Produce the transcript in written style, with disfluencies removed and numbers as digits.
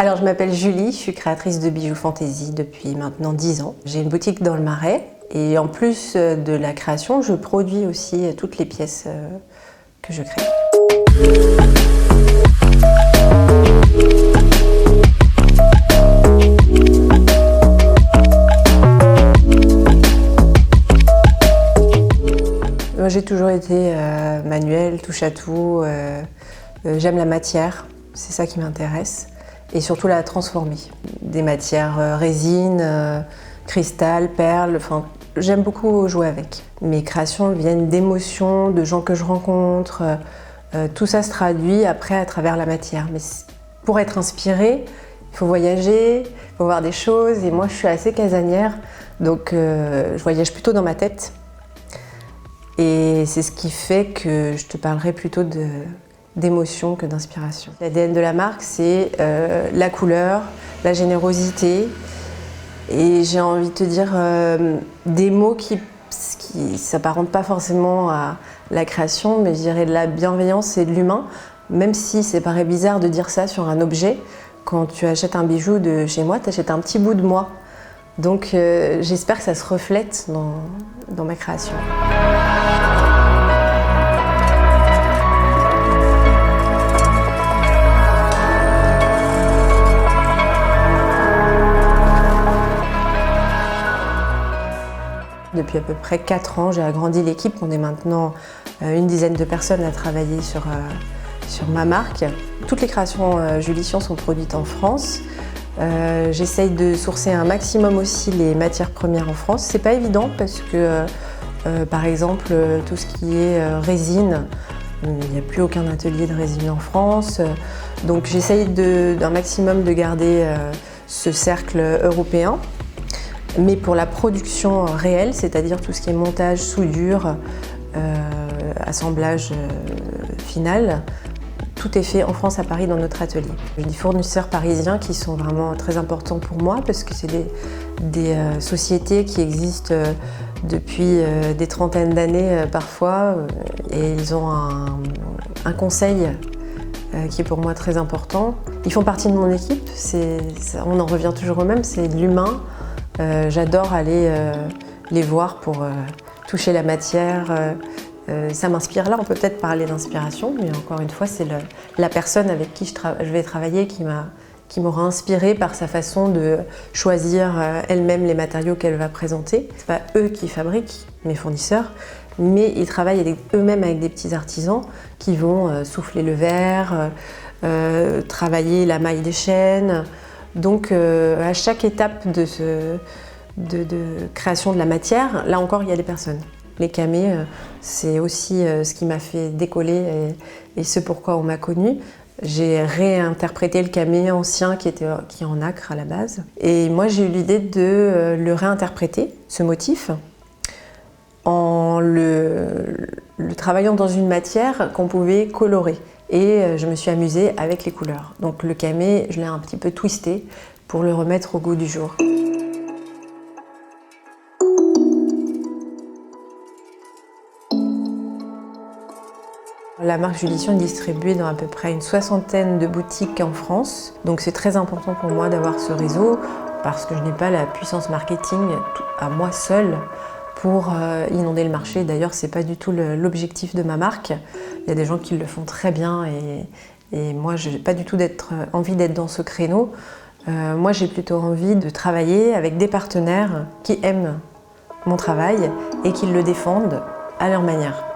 Alors je m'appelle Julie, je suis créatrice de bijoux fantaisie depuis maintenant 10 ans. J'ai une boutique dans le Marais et en plus de la création, je produis aussi toutes les pièces que je crée. J'ai toujours été manuelle, touche à tout. J'aime la matière, c'est ça qui m'intéresse. Et surtout la transformer. Des matières résine, cristal, perles, enfin, j'aime beaucoup jouer avec. Mes créations viennent d'émotions, de gens que je rencontre. Tout ça se traduit après à travers la matière. Mais pour être inspiré, il faut voyager, il faut voir des choses. Et moi, je suis assez casanière, donc je voyage plutôt dans ma tête. Et c'est ce qui fait que je te parlerai plutôt d'émotion que d'inspiration. L'ADN de la marque, c'est la couleur, la générosité et j'ai envie de te dire des mots qui s'apparentent pas forcément à la création, mais je dirais de la bienveillance et de l'humain, même si ça paraît bizarre de dire ça sur un objet. Quand tu achètes un bijou de chez moi, tu achètes un petit bout de moi. Donc j'espère que ça se reflète dans ma création. Depuis à peu près 4 ans, j'ai agrandi l'équipe. On est maintenant une dizaine de personnes à travailler sur ma marque. Toutes les créations Julie sont produites en France. J'essaye de sourcer un maximum aussi les matières premières en France. C'est pas évident parce que, par exemple, tout ce qui est résine, il n'y a plus aucun atelier de résine en France. Donc j'essaye d'un maximum de garder ce cercle européen. Mais pour la production réelle, c'est-à-dire tout ce qui est montage, soudure, assemblage final, tout est fait en France, à Paris, dans notre atelier. J'ai des fournisseurs parisiens qui sont vraiment très importants pour moi parce que c'est des sociétés qui existent depuis des trentaines d'années parfois et ils ont un conseil qui est pour moi très important. Ils font partie de mon équipe, on en revient toujours au même, c'est de l'humain. J'adore aller les voir pour toucher la matière. Ça m'inspire. Là, on peut peut-être parler d'inspiration, mais encore une fois, c'est la personne avec qui je vais travailler qui m'aura inspirée par sa façon de choisir elle-même les matériaux qu'elle va présenter. Ce n'est pas eux qui fabriquent, mes fournisseurs, mais ils travaillent eux-mêmes avec des petits artisans qui vont souffler le verre, travailler la maille des chaînes. Donc à chaque étape de création de la matière, là encore il y a des personnes. Les camés, c'est aussi ce qui m'a fait décoller et ce pourquoi on m'a connue. J'ai réinterprété le camé ancien qui est en acre à la base. Et moi j'ai eu l'idée de le réinterpréter, ce motif, en le travaillant dans une matière qu'on pouvait colorer. Et je me suis amusée avec les couleurs. Donc le camé, je l'ai un petit peu twisté pour le remettre au goût du jour. La marque Julie est distribuée dans à peu près une 60aine de boutiques en France. Donc c'est très important pour moi d'avoir ce réseau parce que je n'ai pas la puissance marketing à moi seule pour inonder le marché. D'ailleurs, c'est pas du tout l'objectif de ma marque. Il y a des gens qui le font très bien et moi, je n'ai pas du tout envie d'être dans ce créneau. Moi, j'ai plutôt envie de travailler avec des partenaires qui aiment mon travail et qui le défendent à leur manière.